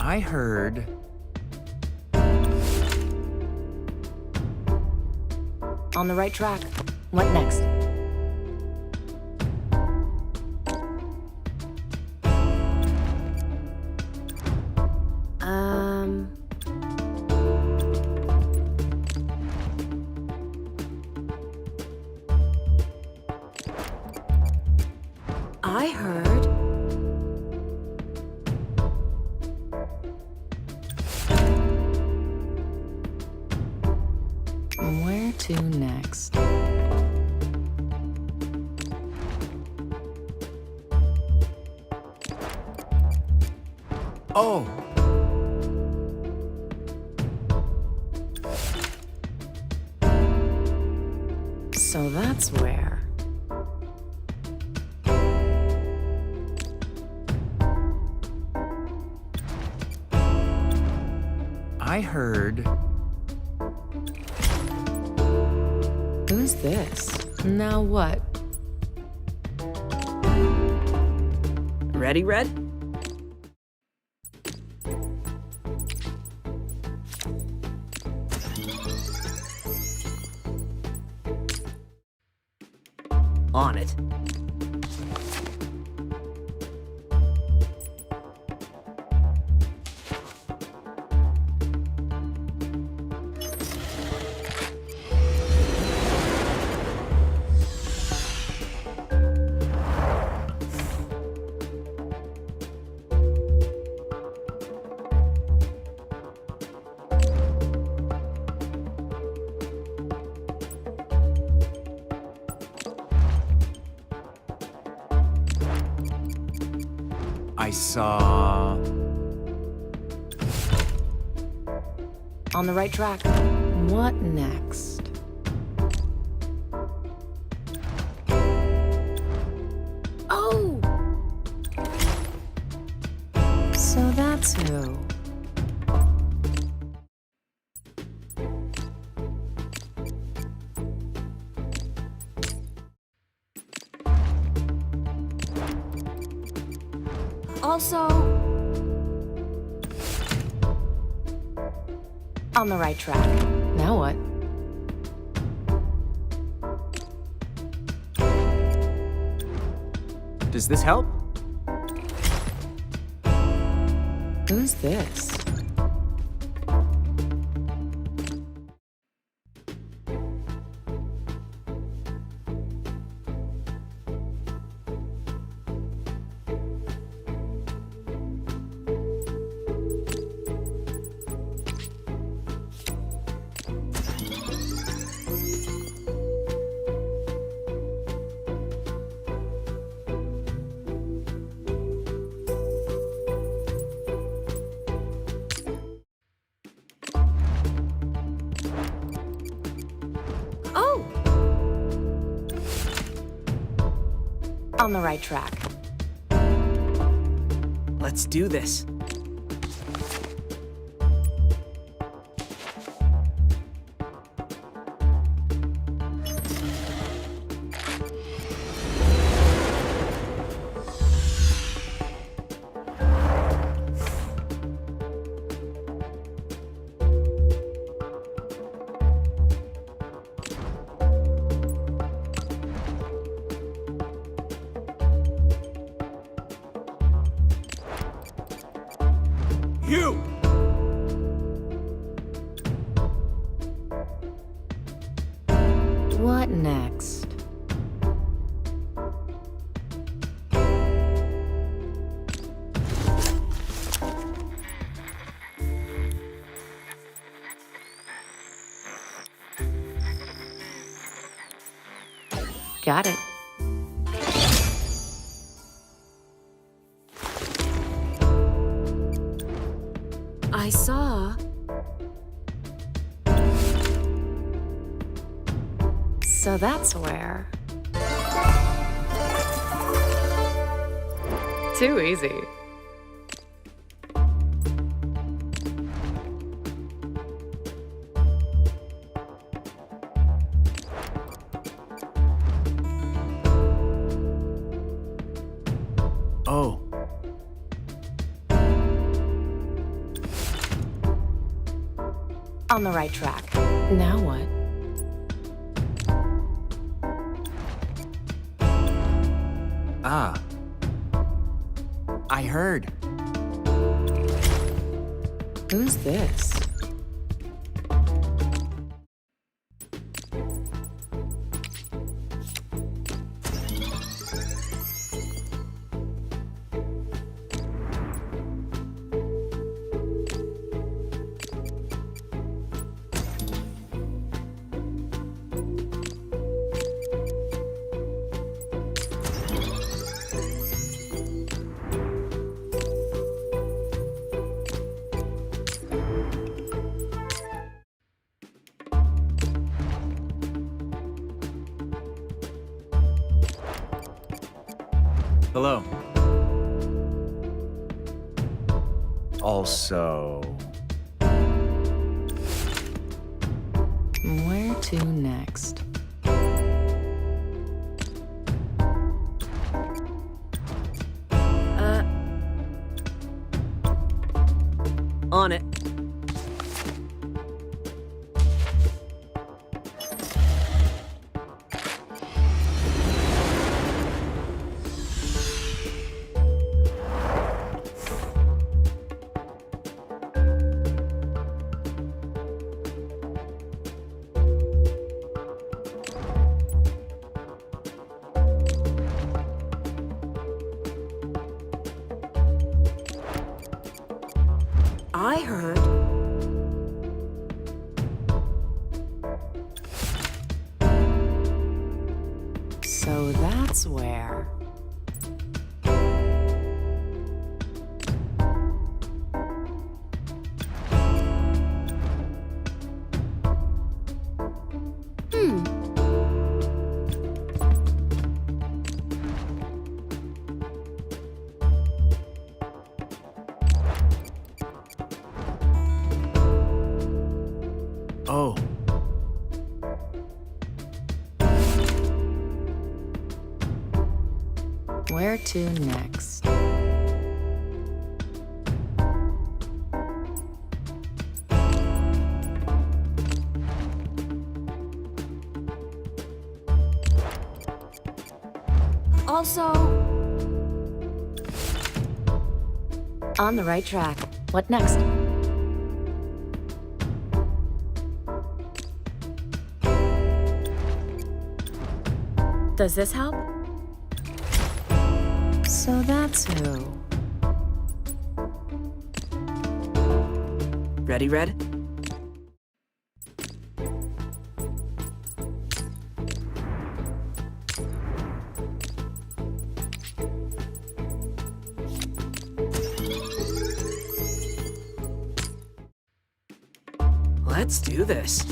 I heard... On the right track. What next? I heard... Where to next? Oh! So that's where... I heard... Who's this? Now what? Ready, Red? On it. I saw... On the right track. What next? Oh! So that's who. Also... On the right track. Now what? Does this help? Who's this? Oh! On the right track. Let's do this. You! What next? Got it. I saw... So that's where... Too easy. Oh. On the right track. Now what? Ah. I heard. Who's this? Hello. Also, Where to next? On it. I heard. So that's where. oh, Where to next? Also, on the right track. What next? Does this help? So that's who. Ready, Red? Let's do this.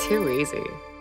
Too easy.